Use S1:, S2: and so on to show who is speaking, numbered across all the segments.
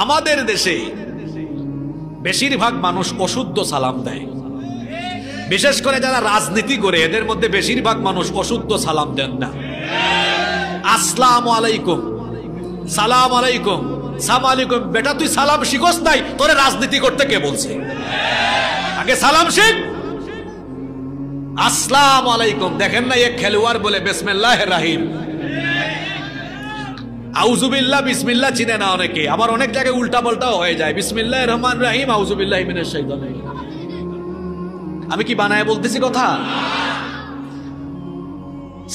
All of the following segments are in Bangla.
S1: আমাদের দেশে বেশিরভাগ মানুষ অশুদ্ধ সালাম দেয়, বিশেষ করে যারা রাজনীতি করে এদের মধ্যে বেশিরভাগ মানুষ অশুদ্ধ সালাম দেন না। আসসালামু আলাইকুম, সালাম আলাইকুম, সালাম আলাইকুম। বেটা তুই সালাম শিখোস নাই, তোরে রাজনীতি করতে কে বলছে? আগে সালাম শিখ। আসসালামু আলাইকুম। দেখেন না এক খেলোয়াড় বলে বিসমিল্লাহির রহিম, আউযুবিল্লাহ বিসমিল্লাহ চিনে না অনেকে, আবার অনেক জায়গায় উল্টা পাল্টাও হয়ে যায়। বিসমিল্লাহির রহমানির রহিম আউযুবিল্লাহি মিনাশ শাইতানির রাজিম। আমি কি বানায় বলতেছি কথা?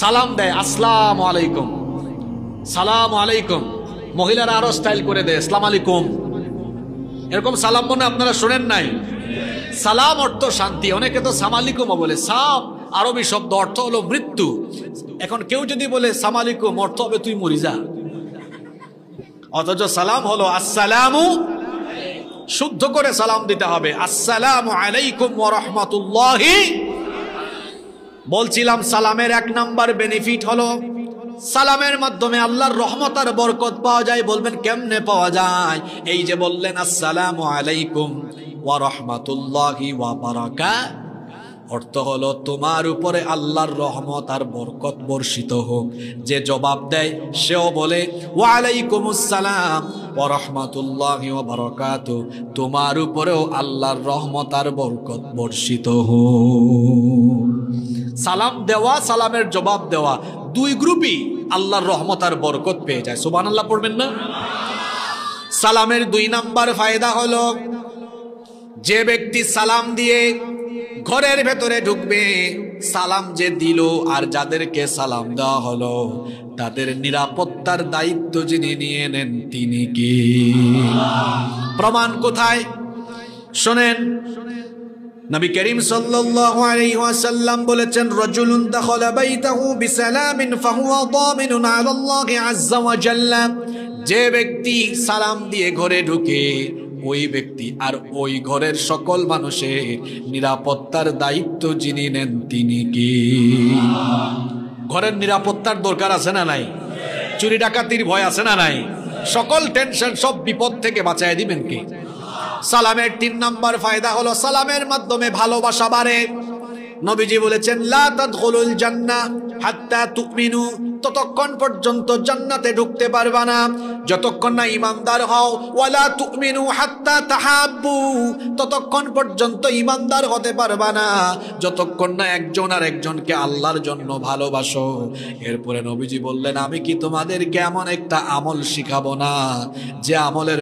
S1: সালাম দেয় আসসালামু আলাইকুম, সালাম আলাইকুম। মহিলারা আরো স্টাইল করে দেয় আসসালামু আলাইকুম। এরকম সালাম মনে আপনারা শুনেন নাই? সালাম অর্থ শান্তি, অনেকে তো সামালিকুম বলে। সাম আরবি শব্দ, অর্থ হলো মৃত্যু। এখন কেউ যদি বলে সামালিকুম, অর্থ হবে তুই মরি যা। অথচ সালাম হলো আসসালামু, শুদ্ধ করে সালাম দিতে হবে, আসসালামু আলাইকুম ওয়া রাহমাতুল্লাহি। বলছিলাম সালামের এক নাম্বার বেনিফিট হলো সালামের মাধ্যমে আল্লাহর রহমত আর বরকত পাওয়া যায়। বলবেন কেমনে পাওয়া যায়? এই যে বললেন আসসালামু আলাইকুম ওয়া রাহমাতুল্লাহি ওয়া বারাকাতুহু, অর্থ হলো তোমার উপরে আল্লাহর রহমত আর বরকত বর্ষিত হোক। যে জবাব দেয় সেও বলে ওয়া আলাইকুমুস সালাম ওয়া রাহমাতুল্লাহি ওয়া বারাকাতুহু, তোমার উপরেও আল্লাহর রহমত আর বরকত বর্ষিত হোক। সালাম দেওয়া, সালামের জবাব দেওয়া, দুই গ্রুপই আল্লাহর রহমত আর বরকত পেয়ে যায়। সুবহানাল্লাহ পড়বেন না? সালামের দুই নাম্বার ফায়দা হলো যে ব্যক্তি সালাম দিয়ে ঘরের ভেতরে ঢুকবে, সালাম যে দিল আর যাদেরকে সালাম দেওয়া হলো তাদের নিরাপত্তার দায়িত্ব যিনি নিয়ে নেন তিনি কি? প্রমাণ কোথায়? শোনেন, নবী করিম সাল্লাল্লাহু আলাইহি ওয়াসাল্লাম বলেছেন, রাজুলুন দাখালা বাইতাহু বিসালামিন ফাহুয়া দামিনুন আলাল্লাহি আযজা ওয়া জাল্লা। যে ব্যক্তি সালাম দিয়ে ঘরে ঢুকে ওই ব্যক্তি আর ওই ঘরের সকল মানুষের নিরাপত্তার দায়িত্ব যিনি নেন তিনি কি? ঘরের নিরাপত্তার দরকার আছে না নাই? চুরি ডাকাতির ভয় আছে না নাই? সকল টেনশন সব বিপদ থেকে বাঁচায় দিবেন কি? সালামের তিন নাম্বার ফায়দা হলো সালামের মাধ্যমে ভালোবাসা বাড়ে। নবীজি বলেছেন, লা তাদখুলুল জান্নাহ হাত্তা তুমিনু, ততক্ষণ পর্যন্ত জান্নাতে ঢুকতে পারবা না যতক্ষণ না ঈমানদার হও। ওয়ালা তুমিনু হাত্তা তাহাব্বু, ততক্ষণ পর্যন্ত ঈমানদার হতে পারবা না যতক্ষণ না একজন আর একজনকে আল্লাহর জন্য ভালোবাসো। এরপরে নবীজি বললেন, আমি কি তোমাদেরকে এমন একটা আমল শিখাবো না যে আমলের